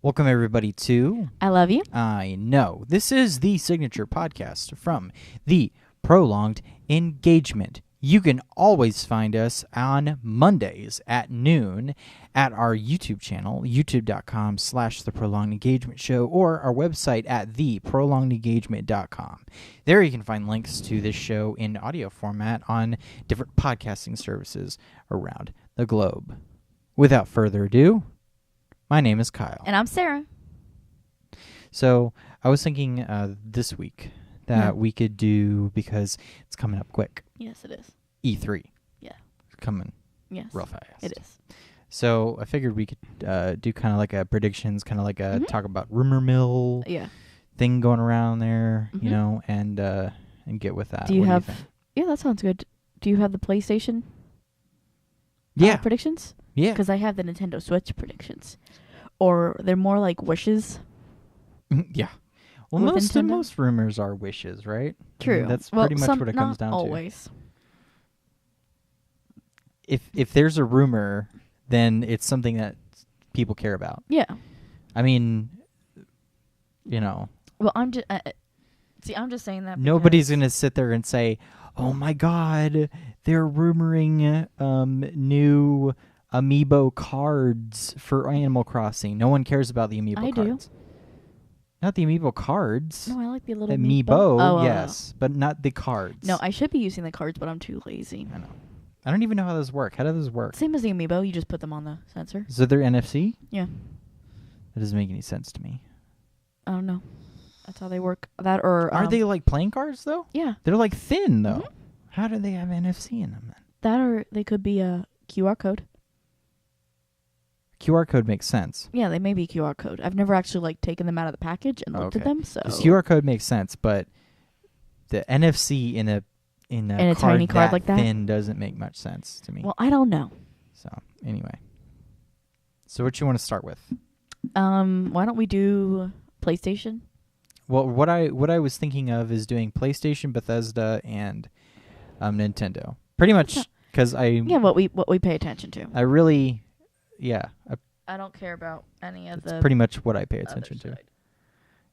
Welcome, everybody, to I Love You. I Know. This is the signature podcast from the Prolonged Engagement. You can always find us on Mondays at noon at our YouTube channel, youtube.com/The Prolonged Engagement Show, or our website at theprolongedengagement.com. There you can find links to this show in audio format on different podcasting services around the globe. Without further ado, my name is Kyle. And I'm Sarah. So I was thinking this week that we could do, because it's coming up quick, Yes, it is. E3. Yeah. It's coming Yes. real fast. It is. So I figured we could do kind of like a predictions, kind of like a talk about rumor mill Yeah. thing going around there, Mhm. you know, and get with that. Do you What have? do you think? Yeah, that sounds good. Do you have the PlayStation Yeah. predictions? Yeah. Because I have the Nintendo Switch predictions, or they're more like wishes. Yeah. Well, With most Nintendo? most rumors are wishes, right? I True. mean, that's well, pretty much some, what it not comes down always. to. If there's a rumor, then it's something that people care about. Yeah. I mean, you know, Well, I'm just I'm just saying that. nobody's because- gonna sit there and say, "Oh my God, they're rumoring new amiibo cards for Animal Crossing." No one cares about the amiibo I do. cards. Not the amiibo cards. No, I like the little Amiibo, Oh, yes, but not the cards. No, I should be using the cards, but I'm too lazy. I know. I don't even know how those work. How do those work? Same as the amiibo, you just put them on the sensor. So they're NFC? Yeah. That doesn't make any sense to me. I don't know. That's how they work. That or Are they like playing cards though? Yeah. They're like thin though. Mhm. How do they have NFC in them then? That or they could be a QR code. QR code makes sense. Yeah, they may be QR code. I've never actually taken them out of the package and looked at Okay. them. So The QR code makes sense, but the NFC in a a tiny card that like that? thin doesn't make much sense to me. well, I don't know. So anyway, so what you want to start with? Why don't we do PlayStation? Well, what I was thinking of is doing PlayStation, Bethesda, and Nintendo. Pretty much because Yeah, what we pay attention to. I really, I don't care about any of that's the. pretty much what I pay attention to.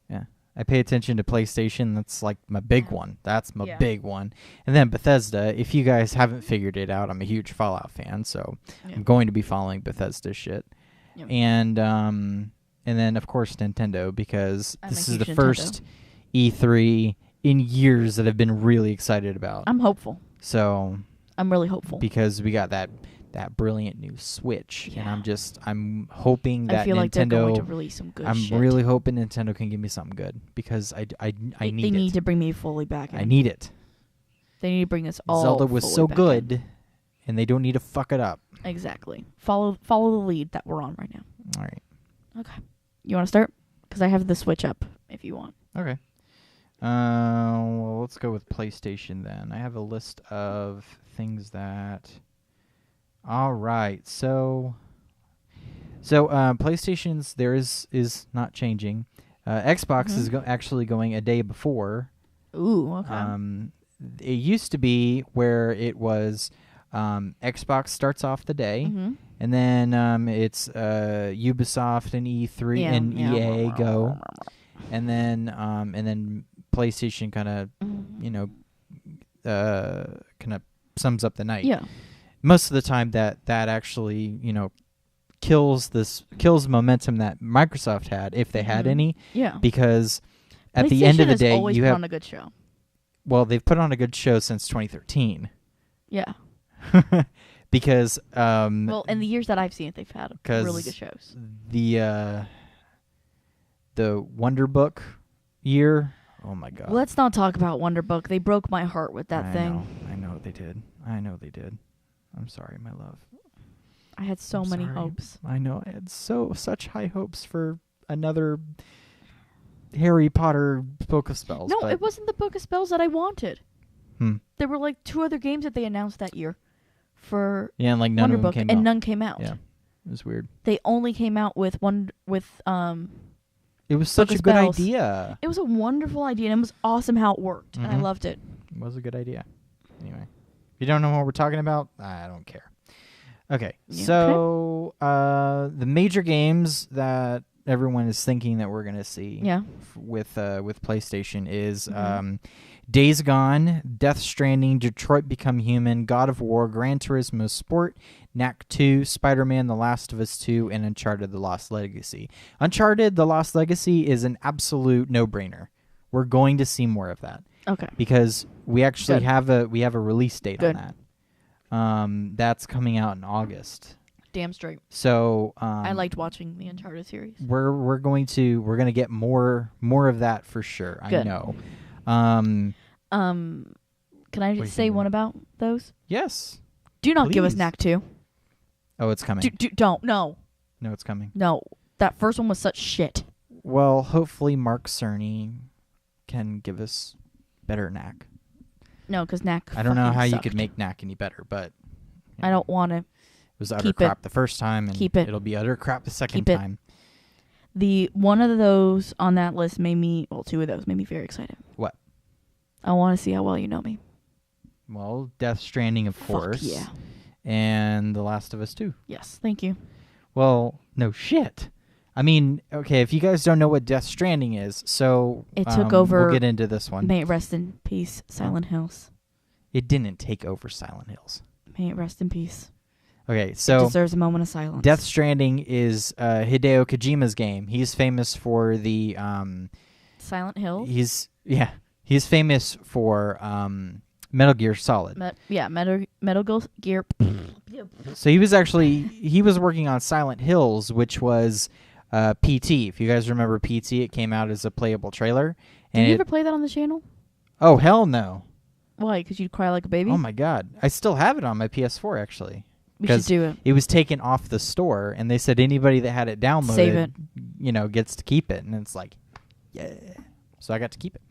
Yeah. I pay attention to PlayStation. That's like my big one. That's my big one. And then Bethesda, if you guys haven't figured it out, I'm a huge Fallout fan, so I'm going to be following Bethesda shit. Yeah. And then of course Nintendo, because I'm this a is the huge first E3 in years that I've been really excited about. I'm hopeful. So I'm really hopeful. because we got that brilliant new Switch, and I'm hoping that I feel like they're Nintendo. going to release some good shit. I'm really hoping Nintendo can give me something good, because I need They it. need to bring me fully back in. I need it. They need to bring this all. Zelda was fully so back in. good, and they don't need to fuck it up. Exactly. Follow the lead that we're on right now. All right. Okay. You want to start? Because I have the Switch up. If you want. Okay. Well, let's go with PlayStation then. I have a list of things that. All right. So PlayStation's there is not changing. Xbox is actually going a day before. Ooh. Okay. It used to be where it was Xbox starts off the day, and then it's Ubisoft and E3 and EA go, and then PlayStation kind of kind of sums up the night. Yeah. Most of the time that actually kills momentum that Microsoft had, if they had any. Yeah. Because at the end of the day, always you put have on a good show. Well, they've put on a good show since 2013. Yeah. Because Well, in the years that I've seen it, they've had really good shows. The Wonder Book year. Oh my God. Let's not talk about Wonder Book. They broke my heart with that thing. I know they did. I'm sorry, my love. I had so I'm many sorry. hopes. I know. I had such high hopes for another Harry Potter Book of Spells. No, but it wasn't the Book of Spells that I wanted. Hmm. There were like 2 other games that they announced that year for Yeah, and like none Wonder of them Book, came and out. none came out. Yeah, it was weird. They only came out with It was such Book a of good Spells. idea. It was a wonderful idea, and it was awesome how it worked, and I Mhm. loved it. It was a good idea. Anyway, if you don't know what we're talking about, I don't care. Okay, Yeah. so the major games that everyone is thinking that we're gonna see. Yeah. With PlayStation is Days Gone, Death Stranding, Detroit Become Human, God of War, Gran Turismo Sport, Knack 2, Spider-Man: The Last of Us 2, and Uncharted: The Lost Legacy. Uncharted: The Lost Legacy is an absolute no-brainer. We're going to see more of that. Okay. Because we actually Good. have a release date Good. on that. That's coming out in August. Damn straight. So I liked watching the Uncharted series. We're going to get more of that for sure. Good. I know. Can I What do you just say think? one about those? Yes. Do not give us Please. Knack 2. Oh, it's coming. Don't. No. No, it's coming. No. That first one was such shit. Well, hopefully Mark Cerny can give us better Knack. No, because Knack I don't know how you sucked. could make Knack any better, but I don't want to. it was utter Keep it. crap the first time, and Keep it. it'll be utter crap the second Keep it. time. The one of those on that list made me, well, two of those made me very excited. What? I want to see how well you know me. Well, Death Stranding, of course. Fuck yeah. And The Last of Us 2. Yes, thank you. Well, no shit. I mean, okay, if you guys don't know what Death Stranding is, so It took over. We'll get into this one. May it rest in peace, Silent Hills. It didn't take over Silent Hills. May it rest in peace. Okay, It so deserves a moment of silence. Death Stranding is Hideo Kojima's game. He's famous for the Silent Hills. he's famous for Metal Gear Solid. Metal Gear. So he was working on Silent Hills, which was PT. If you guys remember PT, it came out as a playable trailer. Did And you ever play that on the channel? Oh, hell no. Why? Because you'd cry like a baby? Oh my god. I still have it on my PS4 actually. We should do it. It was taken off the store, and they said anybody that had it downloaded, Save it. Gets to keep it. And it's like, yeah. So I got to keep it.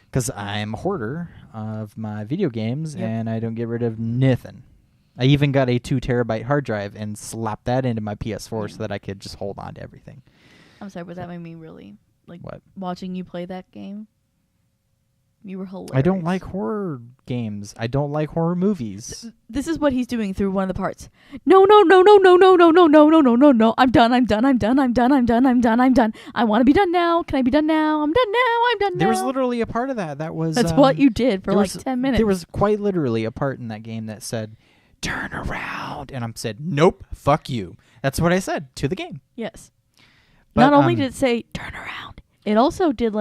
Because I'm a hoarder of my video games, Yep. and I don't get rid of nothing. I even got a 2 terabyte hard drive and slapped that into my PS4 so that I could just hold on to everything. I'm sorry, but that made me really, What? watching you play that game. You were hilarious. I don't like horror games. I don't like horror movies. This is what he's doing through one of the parts. No. I'm done. I want to be done now. Can I be done now? I'm done now. There was literally a part of that was... That's what you did for like 10 minutes. There was quite literally a part in that game that said, turn around. And I said, nope, fuck you. That's what I said to the game. Yes. But, Not only did it say, turn around, it also did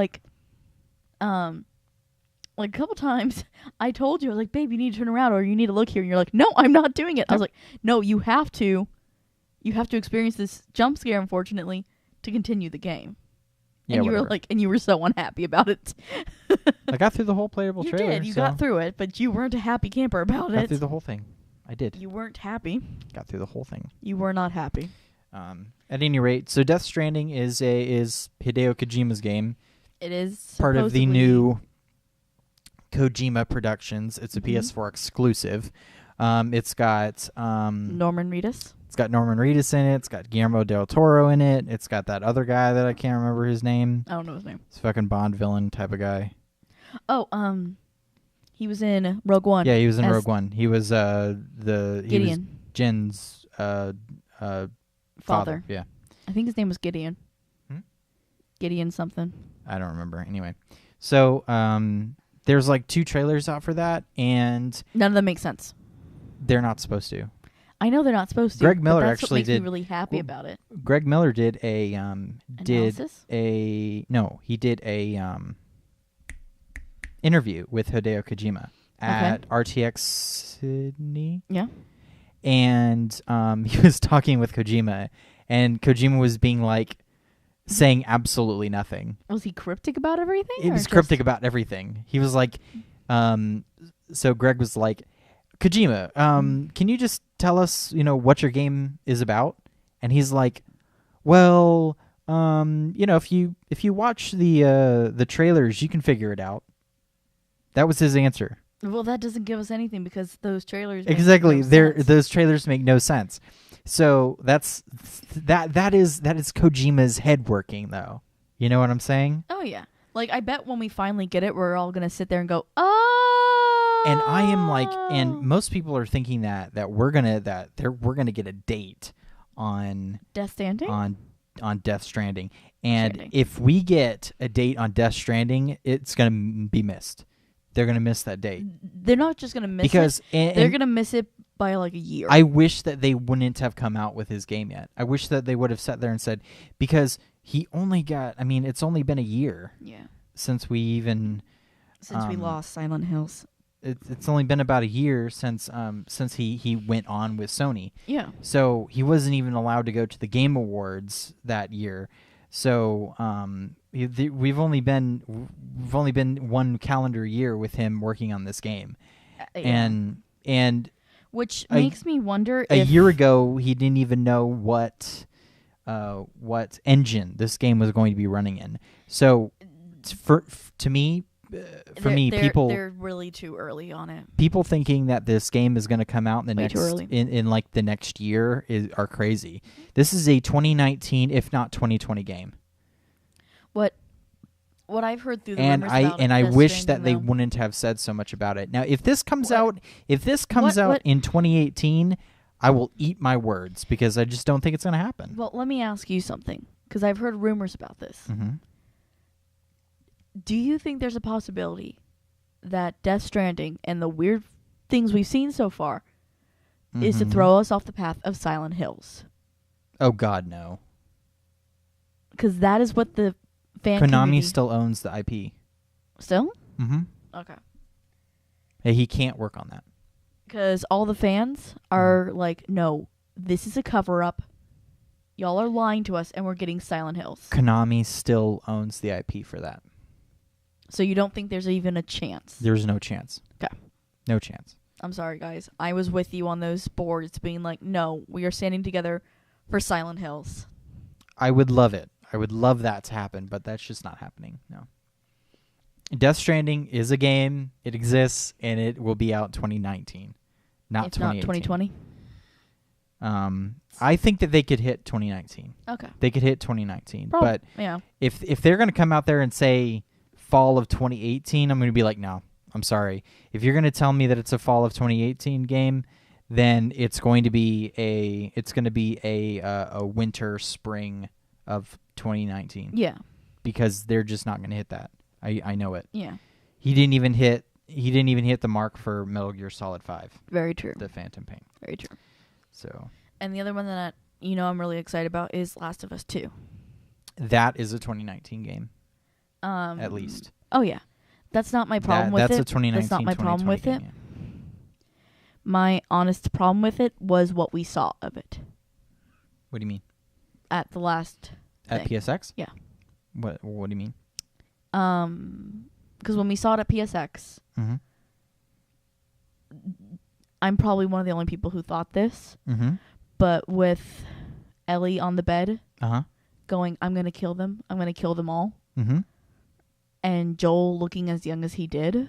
a couple times, I told you, I was like, babe, you need to turn around or you need to look here. And you're like, no, I'm not doing it. I was like, no, you have to experience this jump scare, unfortunately, to continue the game. Yeah, and you whatever. were and you were so unhappy about it. I got through the whole playable You trailer. did. You so got through it, but you weren't a happy camper about got it. through the whole thing. I did. You weren't happy. Got through the whole thing. You were not happy. At any rate, so Death Stranding is Hideo Kojima's game. It is Part of the supposedly- new Kojima Productions. It's a Mhm. PS4 exclusive. It's got Norman Reedus. It's got Norman Reedus in it. It's got Guillermo del Toro in it. It's got that other guy that I can't remember his name. I don't know his name. It's a fucking Bond villain type of guy. Oh, he was in Rogue One. Yeah, he was in as Rogue One. He was he was Gideon. Jen's father. Yeah. I think his name was Gideon. Hmm? Gideon something. I don't remember. Anyway. So, there's like 2 trailers out for that, and None of them make sense. they're not supposed to. I know they're not supposed to. Greg but Miller that's actually what makes did- me really happy about it. Greg Miller did a Analysis? interview with Hideo Kojima at RTX Sydney. Yeah. And he was talking with Kojima, and Kojima was being saying absolutely nothing. Was he cryptic about everything? It was cryptic about everything. He was like, so Greg was like, Kojima, can you just tell us, what your game is about? And he's like, well, if you watch the trailers, you can figure it out. That was his answer. Well, that doesn't give us anything because those trailers make Exactly. no sense. Those trailers make no sense. So that is Kojima's head working, though. You know what I'm saying? Oh yeah. I bet when we finally get it, we're all gonna sit there and go, oh. And I am and most people are thinking that we're gonna get a date on Death Stranding. on Death Stranding. And Stranding. if we get a date on Death Stranding, it's going to be missed. They're going to miss that date. They're not just gonna miss Because it. They're gonna miss it by like a year. I wish that they wouldn't have come out with his game yet. I wish that they would have sat there and said, because he only got, I mean, it's only been a year since we even... Since we lost Silent Hills. It's only been about a year since he went on with Sony. Yeah. So he wasn't even allowed to go to the Game Awards that year. So we've only been one calendar year with him working on this game, and which makes me wonder. A year ago, he didn't even know what engine this game was going to be running in. So to me, people they're really too early on it. People thinking that this game is going to come out in the in like the next year are crazy. This is a 2019, if not 2020 game. What I've heard through the rumors about I wish that they wouldn't have said so much about it. Now, if this comes out in 2018, I will eat my words because I just don't think it's going to happen. Well, let me ask you something because I've heard rumors about this. Mm-hmm. Do you think there's a possibility that Death Stranding and the weird things we've seen so far is to throw us off the path of Silent Hills? Oh, God, no. Because that is what the fan Konami community... still owns the IP. Still? Mm-hmm. Okay. Hey, he can't work on that. Because all the fans are like, no, this is a cover-up. Y'all are lying to us, and we're getting Silent Hills. Konami still owns the IP for that. So you don't think there's even a chance? There's no chance. Okay. No chance. I'm sorry, guys. I was with you on those boards being like, no, we are standing together for Silent Hills. I would love it. I would love that to happen, but that's just not happening. No. Death Stranding is a game. It exists, and it will be out in 2019, not 2018. Not 2020? I think that they could hit 2019. Okay. They could hit 2019. Probably, but yeah. if they're going to come out there and say fall of 2018, I'm going to be like, no, I'm sorry. If you're going to tell me that it's a fall of 2018 game, then it's going to be a winter spring of 2019. Yeah. Because they're just not going to hit that. I know it. Yeah. He didn't even hit the mark for Metal Gear Solid 5. Very true. The Phantom Pain. Very true. So. And the other one that I'm really excited about is Last of Us 2. That is a 2019 game. At least. Oh yeah. That's not my problem with it. That's a 2019. That's not my problem with it. Yeah. My honest problem with it was what we saw of it. What do you mean? At the last At thing. PSX? Yeah. What do you mean? Because when we saw it at PSX, mm-hmm. I'm probably one of the only people who thought this. Mm-hmm. But with Ellie on the bed, going, "I'm gonna kill them. I'm gonna kill them all," mm-hmm. and Joel looking as young as he did,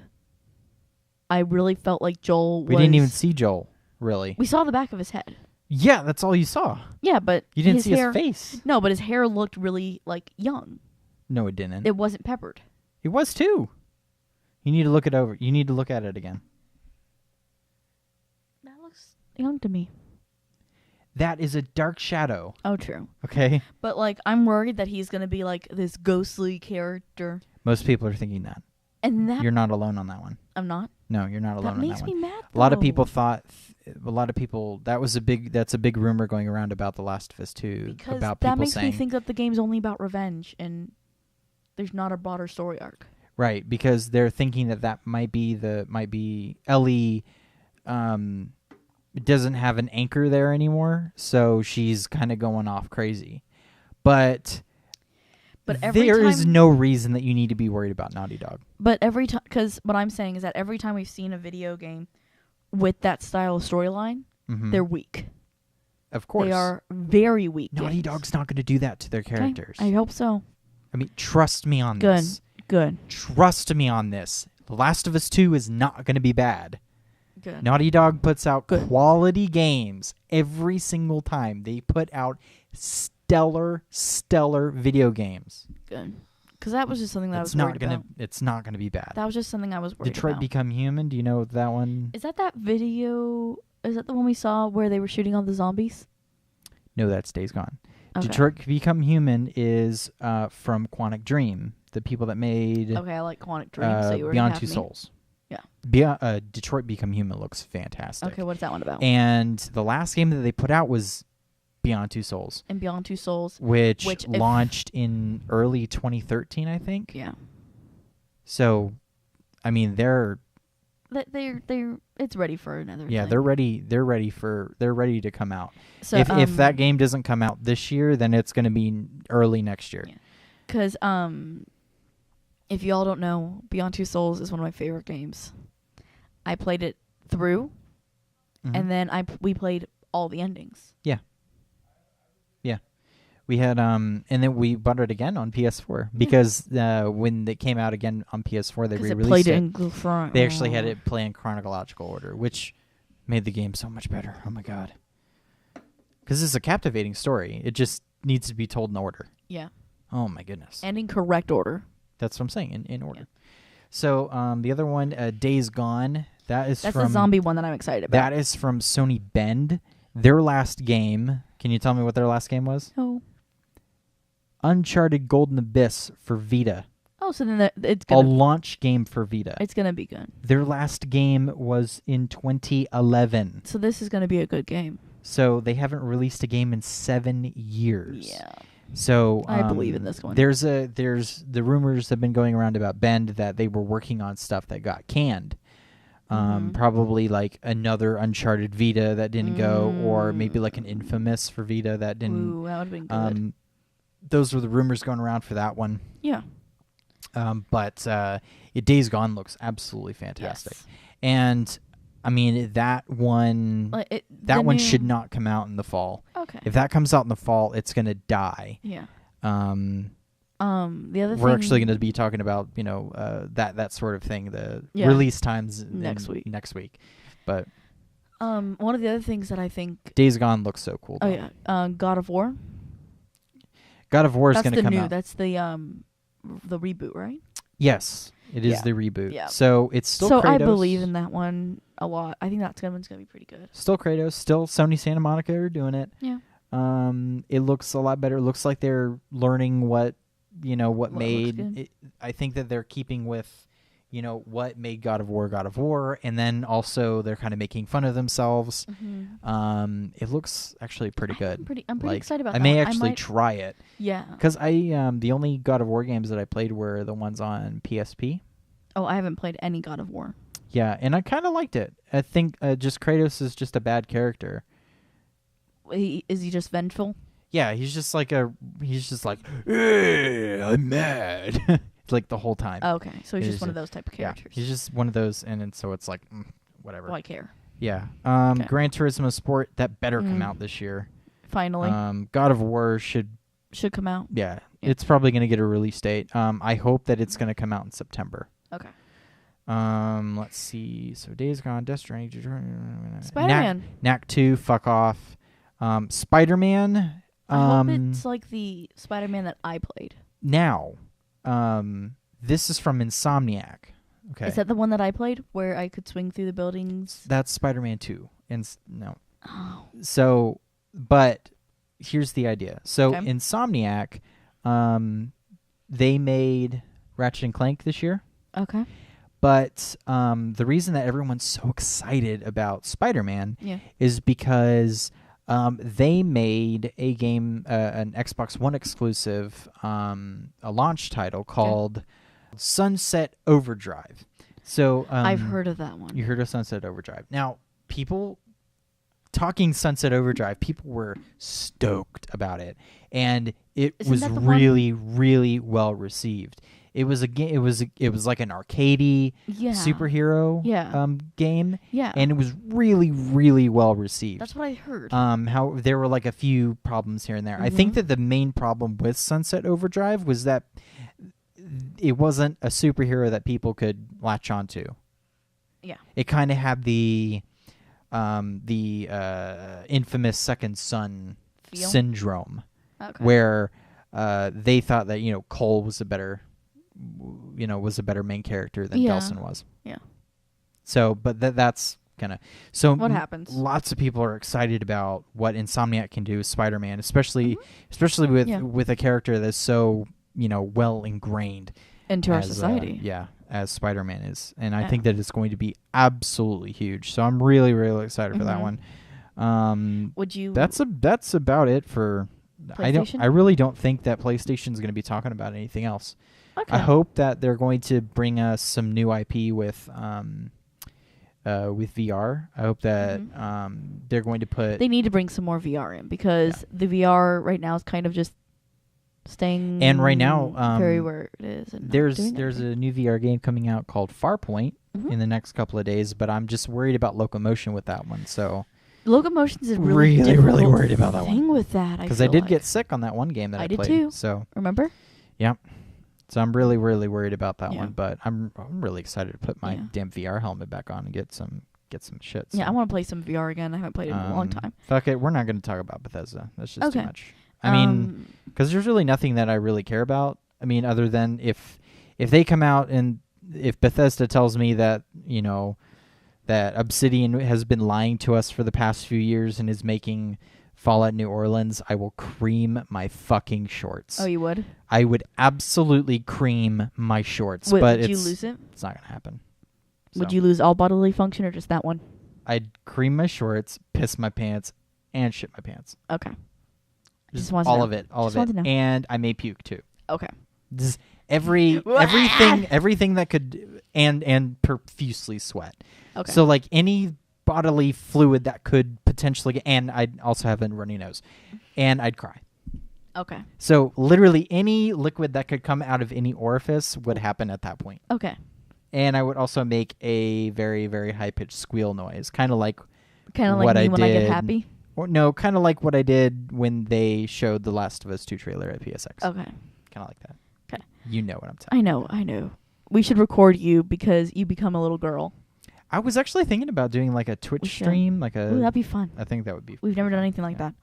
I really felt like Joel. We didn't even see Joel, really. We saw the back of his head. Yeah, that's all you saw. Yeah, but you didn't see his face. No, but his hair looked really young. No, it didn't. It wasn't peppered. It was too. You need to look it over. You need to look at it again. That looks young to me. That is a dark shadow. Oh, true. Okay. But I'm worried that he's gonna be this ghostly character. Most people are thinking that. And that you're not alone on that one. I'm not. No, you're not alone on that one. That makes me mad. A lot of people thought. That's a big rumor going around about The Last of Us 2. Because about that people makes saying, me think that the game's only about revenge and there's not a broader story arc. Right, because they're thinking that might be Ellie. Doesn't have an anchor there anymore, so she's kind of going off crazy. But there is no reason that you need to be worried about Naughty Dog. But every time, because what I'm saying is that every time we've seen a video game with that style of storyline, they're weak. Of course. They are very weak. Naughty Dog's not going to do that to their characters. Okay. I hope so. I mean, trust me on this. Good. Trust me on this. The Last of Us 2 is not going to be bad. Good. Naughty Dog puts out quality games every single time. They put out stellar video games. Good. Because that was just something that I was worried about. It's not going to be bad. That was just something I was worried Detroit about. Become Human, do you know that one? Is that video... Is that the one we saw where they were shooting all the zombies? No, that's Days Gone. Okay. Detroit Become Human is from Quantic Dream, the people that made Okay, I like Quantic Dream, so you already Beyond have Two me. Souls. Yeah. Detroit Become Human looks fantastic. Okay, what's that one about? And the last game that they put out was Beyond Two Souls. And Beyond Two Souls, which launched in early 2013, I think. Yeah. So, I mean, they're it's ready for another. Yeah, thing. they're ready. They're ready to come out. So if that game doesn't come out this year, then it's going to be early next year. Because if y'all don't know, Beyond Two Souls is one of my favorite games. I played it through, and then we played all the endings. Yeah. We had and then we bought it again on PS4 because when it came out again on PS4, they re-released it. They actually had it play in chronological order, which made the game so much better. Oh my god! Because it's a captivating story. It just needs to be told in order. Yeah. Oh my goodness. And in correct order. That's what I'm saying, in order. Yeah. So the other one, Days Gone. That's the zombie one that I'm excited about. That is from Sony Bend. Their last game. Can you tell me what their last game was? No. Uncharted Golden Abyss for Vita. Oh, so then it's gonna a launch game for Vita. It's gonna be good. Their last game was in 2011. So this is gonna be a good game. So they haven't released a game in 7 years. Yeah. So I believe in this one. There's the rumors have been going around about Bend that they were working on stuff that got canned. Probably like another Uncharted Vita that didn't go, or maybe like an Infamous for Vita that didn't. Ooh, that would have been good. Those were the rumors going around for that one. Yeah. But Days Gone looks absolutely fantastic. Yes. And I mean that one should not come out in the fall. Okay. If that comes out in the fall, it's going to die. Yeah. The other we're actually going to be talking about, that sort of thing, the release times next week. But one of the other things that I think Days Gone looks so cool. Oh yeah. God of War. God of War is going to come out. That's the reboot, right? Yes, it is the reboot. Yeah. So it's still So Kratos. I believe in that one a lot. I think that one's going to be pretty good. Still Kratos. Still Sony Santa Monica are doing it. Yeah. It looks a lot better. It looks like they're learning what made it. I think that they're keeping with, what made God of War, and then also they're kind of making fun of themselves. It looks actually pretty good. I'm pretty excited about that. I may actually try it. Yeah. Because the only God of War games that I played were the ones on PSP. Oh, I haven't played any God of War. Yeah, and I kind of liked it. I think just Kratos is just a bad character. Is he just vengeful? Yeah, he's just like, I'm mad. Like the whole time. Oh, okay, so he's just one of those type of characters. Yeah, he's just one of those, and so it's like, whatever. Well, I care. Yeah. Gran Turismo Sport, that better come out this year. Finally. God of War should come out. Yeah, it's probably going to get a release date. I hope that it's going to come out in September. Okay. Let's see. So Days Gone, Death Stranding, Spider-Man. Knack 2, fuck off. Spider-Man. I hope it's like the Spider-Man that I played. Now, this is from Insomniac. Okay. Is that the one that I played where I could swing through the buildings? That's Spider-Man 2. No. Oh. So, but here's the idea. So Okay. Insomniac, they made Ratchet and Clank this year. Okay. But the reason that everyone's so excited about Spider-Man is because they made a game, an Xbox One exclusive, a launch title called Sunset Overdrive. So I've heard of that one. You heard of Sunset Overdrive. Now, talking Sunset Overdrive, people were stoked about it, and it was really, really well received. It was it was like an arcadey superhero game. Yeah. And it was really, really well received. That's what I heard. How there were like a few problems here and there. I think that the main problem with Sunset Overdrive was that it wasn't a superhero that people could latch onto. Yeah. It kind of had the infamous Second Son syndrome, where they thought that Cole was a better main character than Delsin was. Yeah. So, but that's kind of. So What happens? Lots of people are excited about what Insomniac can do with Spider-Man, especially Yeah. with a character that's so well ingrained Into our as, society. as Spider-Man is, and I Yeah. think that it's going to be absolutely huge. So I'm really, really excited for that one. Would you? That's about it for. PlayStation? I really don't think that PlayStation's going to be talking about anything else. Okay. I hope that they're going to bring us some new IP with VR. I hope that they're going to put. They need to bring some more VR in because the VR right now is kind of just staying. And right now, very where it is. And there's a new VR game coming out called Farpoint in the next couple of days, but I'm just worried about locomotion with that one. So Locomotion's a really worried about that thing one. with that. Because I did get sick on that one game that I did played. too. So remember? yeah. So I'm really worried about that Yeah. one, but I'm really excited to put my Yeah. damn VR helmet back on and get some shit. So. Yeah, I want to play some VR again. I haven't played it in a long time. Fuck it, we're not going to talk about Bethesda. That's just too Okay. much. I mean, because there's really nothing that I really care about. I mean, other than if they come out and if Bethesda tells me that that Obsidian has been lying to us for the past few years and is making Fallout New Orleans, I will cream my fucking shorts. Oh, you would? I would absolutely cream my shorts. Wait, but would you lose it? It's not going to happen. Would So, you lose all bodily function or just that one? I'd cream my shorts, piss my pants, and shit my pants. Okay. Just wanted to all know. of it. All Just of wanted it. to know. And I may puke too. Okay. Just everything that could and profusely sweat. Okay. So like any bodily fluid that could potentially, and I'd also have a runny nose, and I'd cry. Okay. So literally any liquid that could come out of any orifice would happen at that point. Okay. And I would also make a very, very high pitched squeal noise, kind of like When I get happy. Or no, kind of like what I did when they showed the Last of Us 2 trailer at PSX. Okay. Kind of like that. Okay. You know what I'm talking I know. We should record you because you become a little girl. I was actually thinking about doing like a Twitch We should. stream, like Ooh, that'd be fun. I think that would be. We've never done anything like that.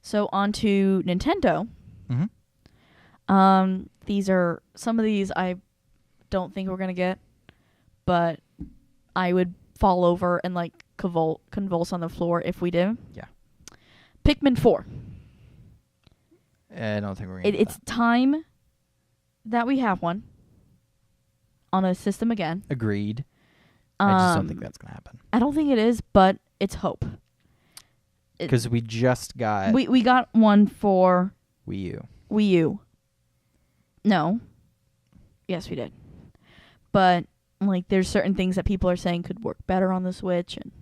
So on to Nintendo. Mm-hmm. These are some of these I don't think we're gonna get, but I would fall over and like convulse on the floor if we did. Yeah. Pikmin 4. I don't think we're gonna. It's time that we have one on a system again. Agreed. I just don't think that's gonna happen. I don't think it is, but it's hope. Because we just got We got one for Wii U. Wii U. No. Yes, we did. But like there's certain things that people are saying could work better on the Switch and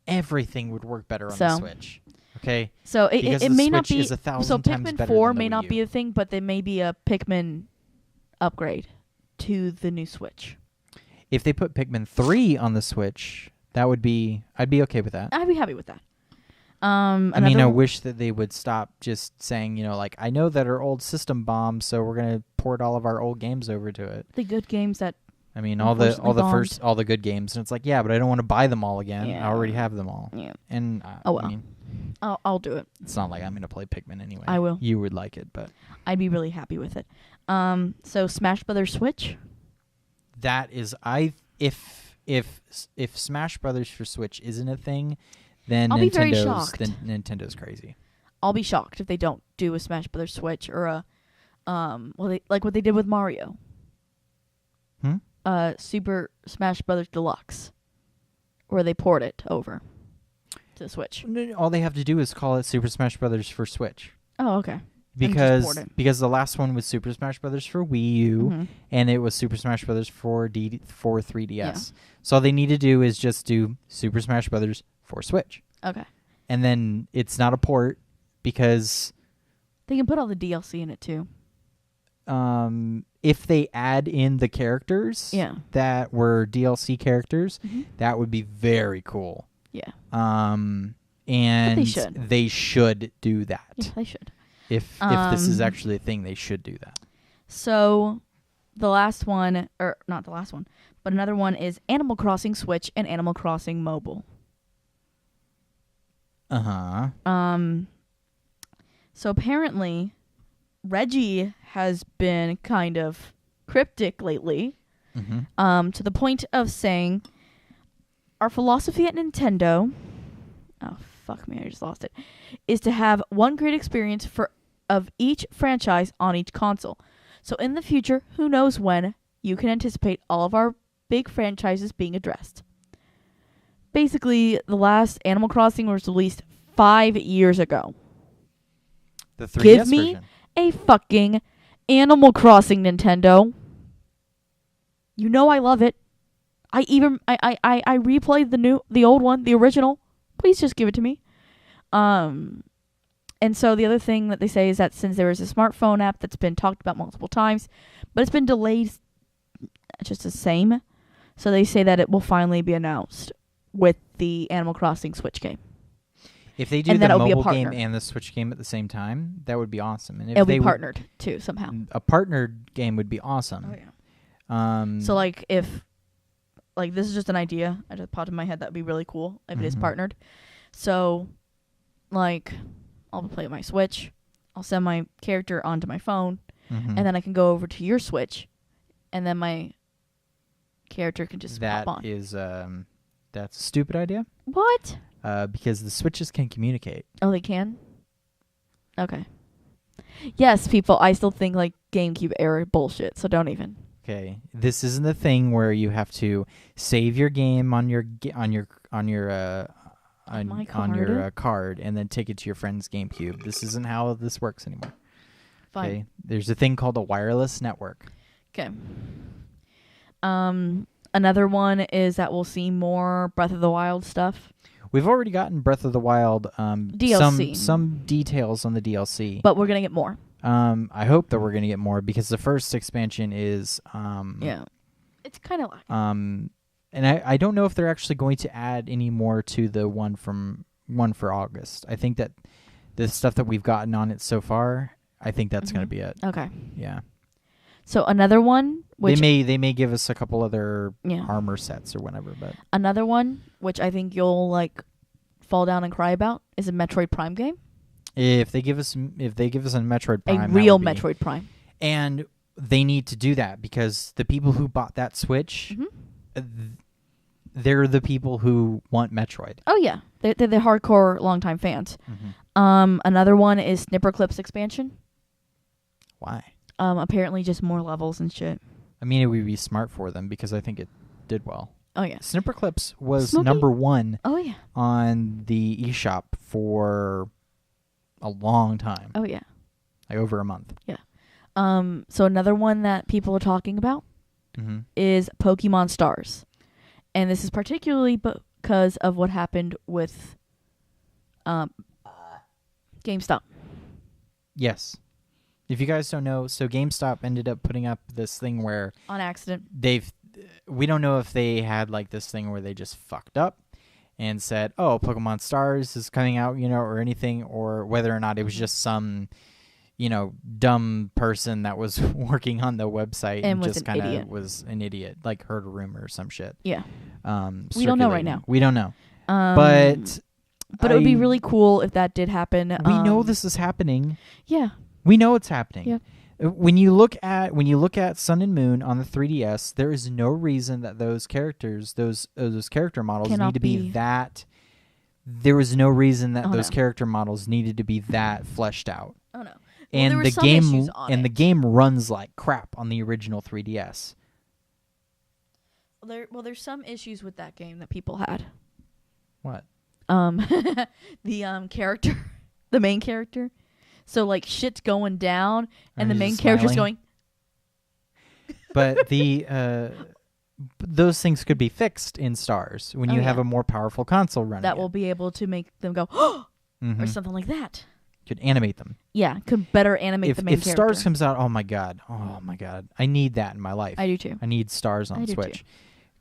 Everything would work better on the Switch. Okay. So Because it the may not Switch be is 1,000 so times Pikmin better 4 than the may Wii not U. be a thing, but there may be a Pikmin upgrade to the new Switch. If they put Pikmin 3 on the Switch, I'd be okay with that. I'd be happy with that. I mean, I wish that they would stop just saying, like, I know that our old system bombed, so we're gonna port all of our old games over to it. The good games that I mean, all the good games, and it's like, yeah, but I don't want to buy them all again. Yeah. I already have them all. Yeah. And Oh, well. I mean, I'll do it. it's not like I'm gonna play Pikmin anyway. I will. You would like it, but I'd be really happy with it. So Smash Brothers Switch. that is if Smash Brothers for Switch isn't a thing, then I'll be very shocked. Nintendo's crazy. I'll be shocked if they don't do a Smash Brothers Switch or a like what they did with Mario. Super Smash Brothers Deluxe, where they port it over to the Switch. All they have to do is call it Super Smash Brothers for Switch. Oh, okay. Because the last one was Super Smash Brothers for Wii U, and it was Super Smash Brothers for 3DS. Yeah. So all they need to do is just do Super Smash Brothers for Switch, Okay. and then it's not a port because They can put all the DLC in it too. if they add in the characters that were DLC characters, that would be very cool. Yeah. And they should do that. Yeah, they should. If this is actually a thing, they should do that. So, the last one, or not the last one, but another one is Animal Crossing Switch and Animal Crossing Mobile. So apparently, Reggie has been kind of cryptic lately To the point of saying, our philosophy at Nintendo, oh fuck me, I just lost it, is to have one great experience of each franchise on each console. So in the future, who knows when, you can anticipate all of our big franchises being addressed. Basically, the last Animal Crossing was released 5 years ago. The 3DS Give me version. a fucking Animal Crossing, Nintendo. You know I love it. I replayed the old one, the original. Please just give it to me. And so the other thing that they say is that since there is a smartphone app that's been talked about multiple times, but it's been delayed just the same, so they say that it will finally be announced with the Animal Crossing Switch game. If they do And the then it'll be a mobile game partner. and the Switch game at the same time, that would be awesome. And if It'll they be partnered too somehow. a partnered game would be awesome. Oh yeah. So like if this is just an idea, I just popped in my head, that'd be really cool if it is partnered. So like I'll play my Switch, I'll send my character onto my phone, and then I can go over to your Switch, and then my character can just pop on. That's a stupid idea. What? Because the Switches can communicate. Oh, they can? Okay. Yes, people, I still think like GameCube era bullshit, so don't even. Okay, this isn't the thing where you have to save your game on your card and then take it to your friend's GameCube. This isn't how this works anymore. Fine. Okay, there's a thing called a wireless network. Okay. Another one is that we'll see more Breath of the Wild stuff. We've already gotten Breath of the Wild DLC. some details on the DLC. But we're going to get more. I hope that we're going to get more because the first expansion is yeah. It's kind of lacking. And I don't know if they're actually going to add any more to the one for August. I think that the stuff that we've gotten on it so far, I think that's going to be it. Okay. Yeah. So another one, which they may give us a couple other Yeah. armor sets or whatever, but another one which I think you'll like fall down and cry about is a Metroid Prime game. if they give us a Metroid Prime, A real Metroid Prime. and they need to do that because the people who bought that Switch, they're the people who want Metroid. Oh yeah, they're the hardcore longtime fans. Another one is Snipperclips expansion. Why? Apparently just more levels and shit. I mean, it would be smart for them because I think it did well. Oh yeah. Snipperclips was Smokey? number 1 Oh yeah. on the eShop for a long time. Oh yeah. Like over a month. Yeah. So another one that people are talking about is Pokemon Stars. And this is particularly because of what happened with GameStop. Yes. If you guys don't know, so GameStop ended up putting up this thing where On accident. we don't know if they had like this thing where they just fucked up and said, "Oh, Pokemon Stars is coming out," or anything, or whether or not it was just some, dumb person that was working on the website And was just an kind of idiot. was an idiot, like heard a rumor or some shit. Yeah. We don't know right circulating. now. We don't know. But it would be really cool if that did happen. We know this is happening. Yeah. We know it's happening. Yeah. When you look at Sun and Moon on the 3DS, there is no reason that those characters, those character models Cannot need to be be- that. There was no reason that those no. character models needed to be that fleshed out. Oh no. And there were the some game issues on the it. game runs like crap on the original 3DS. There's some issues with that game that people had. What? The character, the main character. So like shit's going down, and the he's main just character's smiling. going. But those things could be fixed in Stars when Oh, you have yeah. a more powerful console running. That it. will be able to make them go or Mhm. something like that. Could animate them. Yeah, could better animate the main If character. Stars comes out, oh my god, I need that in my life. I do too. I need Stars I on do Switch,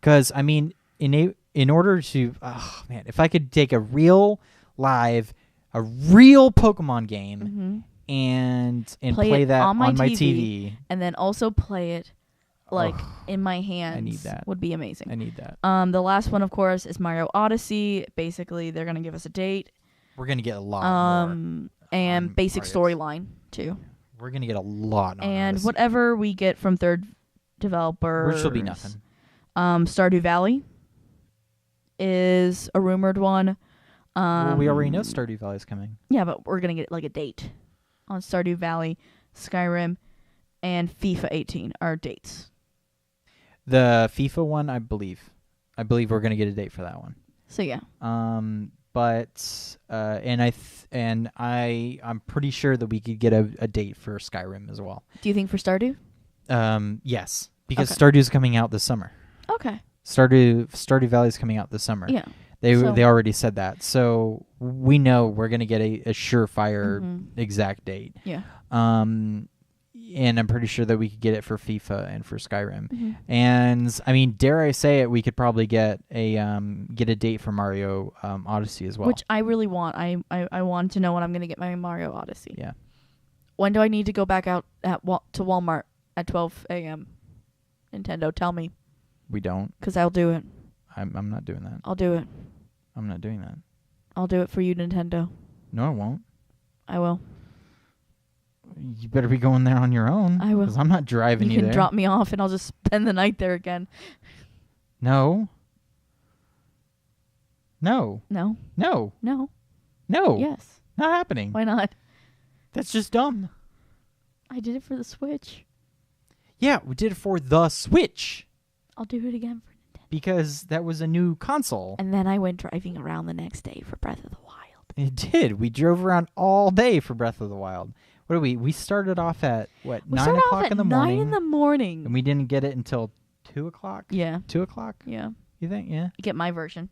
because I mean, in order to, oh man, if I could take a real Pokemon game and Play it that on my my TV. TV, And then also play it like in my hands. need that. Would be amazing. I need that. The last one, of course, is Mario Odyssey. Basically, they're gonna give us a date. We're gonna get a lot more. And on basic Mario. storyline too. We're gonna get a lot on And Odyssey. whatever we get from third developers. Which will be nothing. Stardew Valley is a rumored one. Well, we already know Stardew Valley is coming. Yeah, but we're going to get like a date on Stardew Valley, Skyrim, and FIFA 18 are dates. The FIFA one, I believe we're going to get a date for that one. So yeah. But I'm pretty sure that we could get a date for Skyrim as well. Do you think for Stardew? Yes, because Okay. Stardew's coming out this summer. Okay. Stardew Valley is coming out this summer. Yeah. They So- already said that, so we know we're gonna get a surefire exact date. Yeah. And I'm pretty sure that we could get it for FIFA and for Skyrim. Mm-hmm. And I mean, dare I say it, we could probably get a date for Mario Odyssey as well. Which I really want. I want to know when I'm going to get my Mario Odyssey. Yeah. When do I need to go back out to Walmart at 12 a.m.? Nintendo, tell me. We don't. Because I'll do it. I'm not doing that. I'll do it. I'm not doing that. I'll do it for you, Nintendo. No, I won't. I will. You better be going there on your own. I will. Because I'm not driving You you can there. drop me off and I'll just spend the night there again. No. No. No. No. No. No. Yes. Not happening. Why not? That's just dumb. I did it for the Switch. Yeah, we did it for the Switch. I'll do it again for Nintendo. Because that was a new console. And then I went driving around the next day for Breath of the Wild. It did. We drove around all day for Breath of the Wild. What did we started off at, what, We 9 started o'clock off at in the 9 morning? in the morning. And we didn't get it until 2 o'clock? Yeah. 2 o'clock? Yeah. You think? Yeah. Get my version.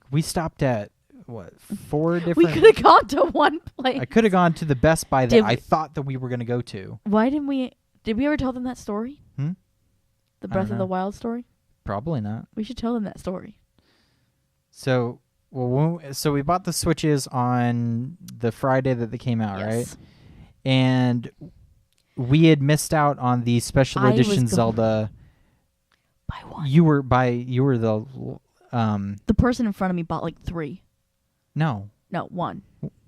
We stopped at, what, 4 different... We could have gone to one place. I could have gone to the Best Buy that Did I we- thought that we were going to go to. Why didn't we... Did we ever tell them that story? Hmm? The I Breath don't of the know. Wild story? Probably not. We should tell them that story. So, so we bought the Switches on the Friday that they came out, Yes. right? And we had missed out on the special I was edition going- Zelda. Buy one. You were the The person in front of me bought like 3. no. No, 1.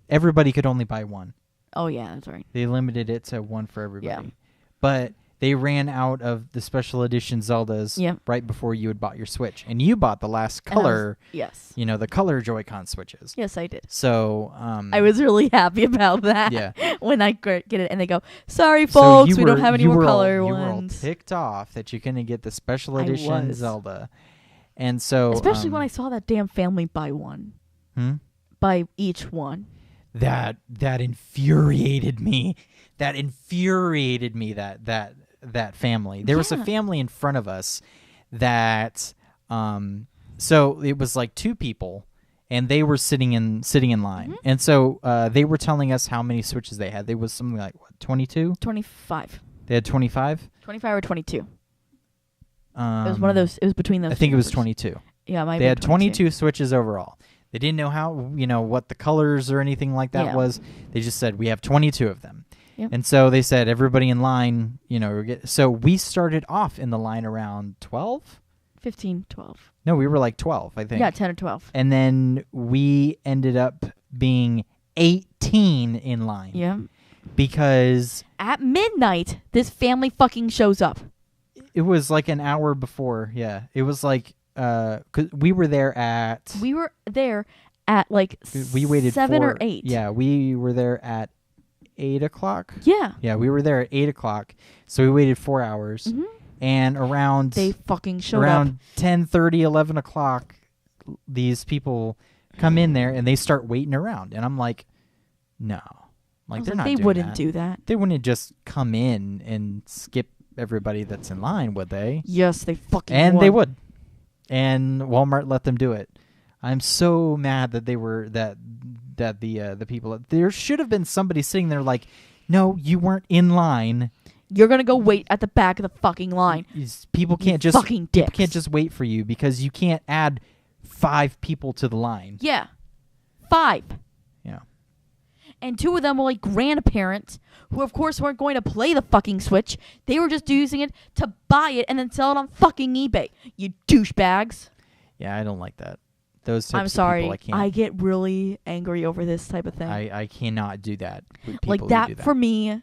Everybody could only buy one. Oh, yeah, that's right. They limited it to one for everybody. Yeah. But they ran out of the special edition Zeldas Yep. right before you had bought your Switch. And you bought the last And I was- color, Yes. the color Joy-Con Switches. Yes, I did. So, I was really happy about that. Yeah. When I get it and they go, sorry, So folks, you we don't were- have any you more were all- color You were all ones. ticked off that you couldn't get the special I edition was. Zelda. And so... Especially when I saw that damn family buy one. Buy each one. That infuriated me. That family. There was a Yeah. family in front of us that so it was like 2 people and they were sitting in line. Mm-hmm. And so they were telling us how many Switches they had. They was something like what, 22? 25. They had 25? 25 or 22. It was one of those. It was between those. I think it was numbers. 22. Yeah, They had 22 Switches overall. They didn't know how, what the colors or anything like that Yeah. was. They just said, we have 22 of them. Yep. And so they said, everybody in line, so we started off in the line around 12? 15, 12. No, we were like 12, I think. Yeah, 10 or 12. And then we ended up being 18 in line. Yeah. Because At midnight, this family fucking shows up. it was like an hour before. Yeah. It was like, 'cause we were there at... We were there at like we waited 7 or for- 8. Yeah, we were there at 8 o'clock. Yeah. Yeah, we were there at 8 o'clock, so we waited 4 hours. Mhm. And around They fucking showed up. around 10:30, 11 o'clock, these people come in there and they start waiting around, and I'm like, no, I was they're like, not. they doing wouldn't that. do that. They wouldn't just come in and skip everybody that's in line, would they? Yes, they fucking And would. they would. And Walmart let them do it. I'm so mad that they were that the people. There should have been somebody sitting there like, no, you weren't in line. You're going to go wait at the back of the fucking line. People can't just fucking people dicks. can't just wait for you because you can't add 5 people to the line. Yeah. 5. Yeah. And 2 of them were like grandparents who, of course, weren't going to play the fucking Switch. They were just using it to buy it and then sell it on fucking eBay. You douchebags. Yeah, I don't like that. Those types I'm of sorry. people, I can't. I get really angry over this type of thing. I cannot do that. With people like who that, do that for me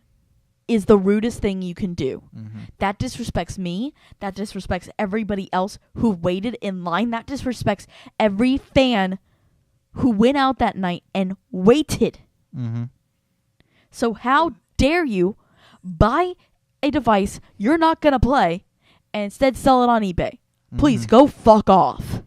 is the rudest thing you can do. Mm-hmm. That disrespects me. That disrespects everybody else who waited in line. That disrespects every fan who went out that night and waited. Mm-hmm. So how dare you buy a device you're not going to play and instead sell it on eBay? Please go fuck off.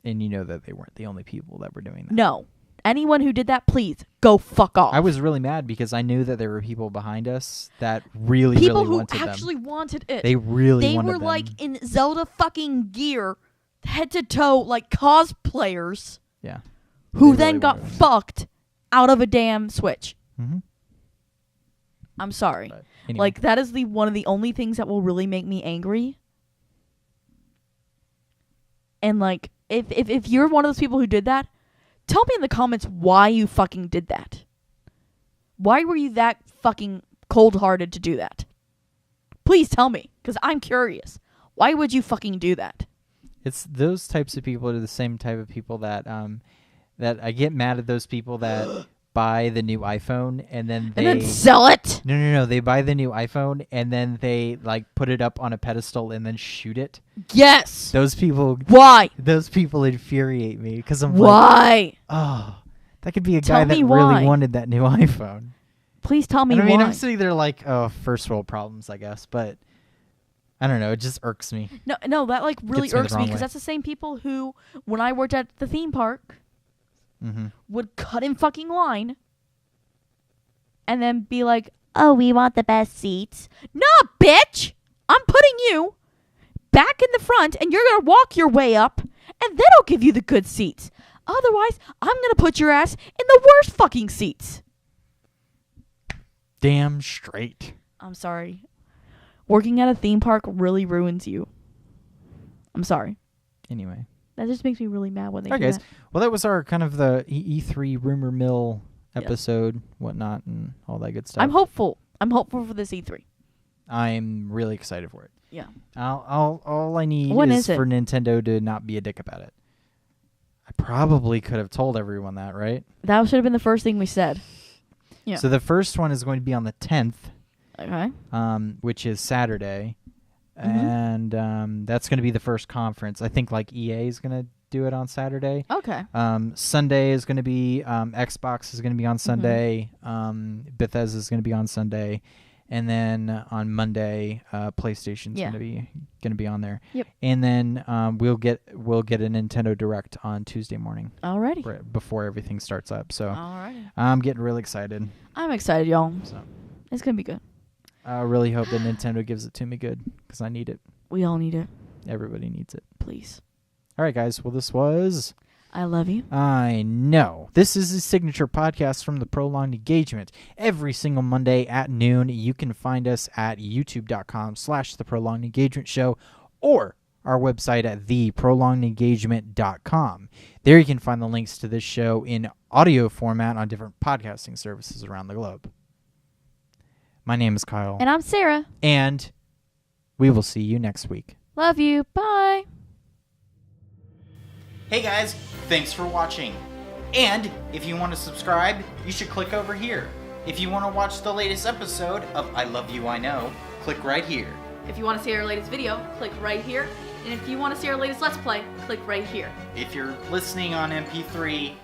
And you know that they weren't the only people that were doing that. No. Anyone who did that, please go fuck off. I was really mad because I knew that there were people behind us that really wanted them. People who actually wanted it. They really wanted them. They were like in Zelda fucking gear, head to toe, like cosplayers. Yeah. Who They then really got wanted them. fucked out of a damn Switch. Mm-hmm. I'm sorry. But anyway. Like, that is one of the only things that will really make me angry. And, like, if you're one of those people who did that, tell me in the comments why you fucking did that. Why were you that fucking cold-hearted to do that? Please tell me, because I'm curious. Why would you fucking do that? It's those types of people are the same type of people that that I get mad at those people that buy the new iPhone and then sell it. No. They buy the new iPhone and then they like put it up on a pedestal and then shoot it. Yes. Those people. Why? Those people infuriate me because I'm why? like, oh, that could be a Tell guy that me really why. wanted that new iPhone. Please tell me And I mean, why. I'm sitting there like, oh, first world problems, I guess, but I don't know. It just irks me. No, that like really Gets me the irks me wrong because way. that's the same people who, when I worked at the theme park, Mm-hmm. would cut in fucking line and then be like, oh, we want the best seats. Nah, bitch! I'm putting you back in the front and you're going to walk your way up and then I'll give you the good seats. Otherwise, I'm going to put your ass in the worst fucking seats. Damn straight. I'm sorry. Working at a theme park really ruins you. I'm sorry. Anyway. That just makes me really mad when they All do right, guys. that. Well, that was our kind of the E3 rumor mill episode, whatnot, and all that good stuff. I'm hopeful. I'm hopeful for this E3. I'm really excited for it. Yeah. All I need When is is it? for Nintendo to not be a dick about it. I probably could have told everyone that, right? That should have been the first thing we said. Yeah. So the first one is going to be on the 10th, Okay. which is Saturday. Mhm. And that's going to be the first conference. I think like EA is going to do it on Saturday. Okay. Sunday is going to be Xbox is going to be on Sunday. Bethesda is going to be on Sunday, and then on Monday, PlayStation's Yeah. going to be on there. Yep. And then we'll get a Nintendo Direct on Tuesday morning Alrighty. before everything starts up. So Alrighty. I'm getting really excited. I'm excited, y'all. So It's gonna be good. I really hope that Nintendo gives it to me good because I need it. We all need it. Everybody needs it. Please. All right, guys. Well, this was. I love you. I know. This is the signature podcast from the Prolonged Engagement. Every single Monday at noon, you can find us at youtube.com/The Prolonged Engagement Show or our website at theprolongedengagement.com. There you can find the links to this show in audio format on different podcasting services around the globe. My name is Kyle. And I'm Sarah. And we will see you next week. Love you. Bye. Hey guys, thanks for watching. And if you want to subscribe, you should click over here. If you want to watch the latest episode of I Love You, I Know, click right here. If you want to see our latest video, click right here. And if you want to see our latest Let's Play, click right here. If you're listening on MP3,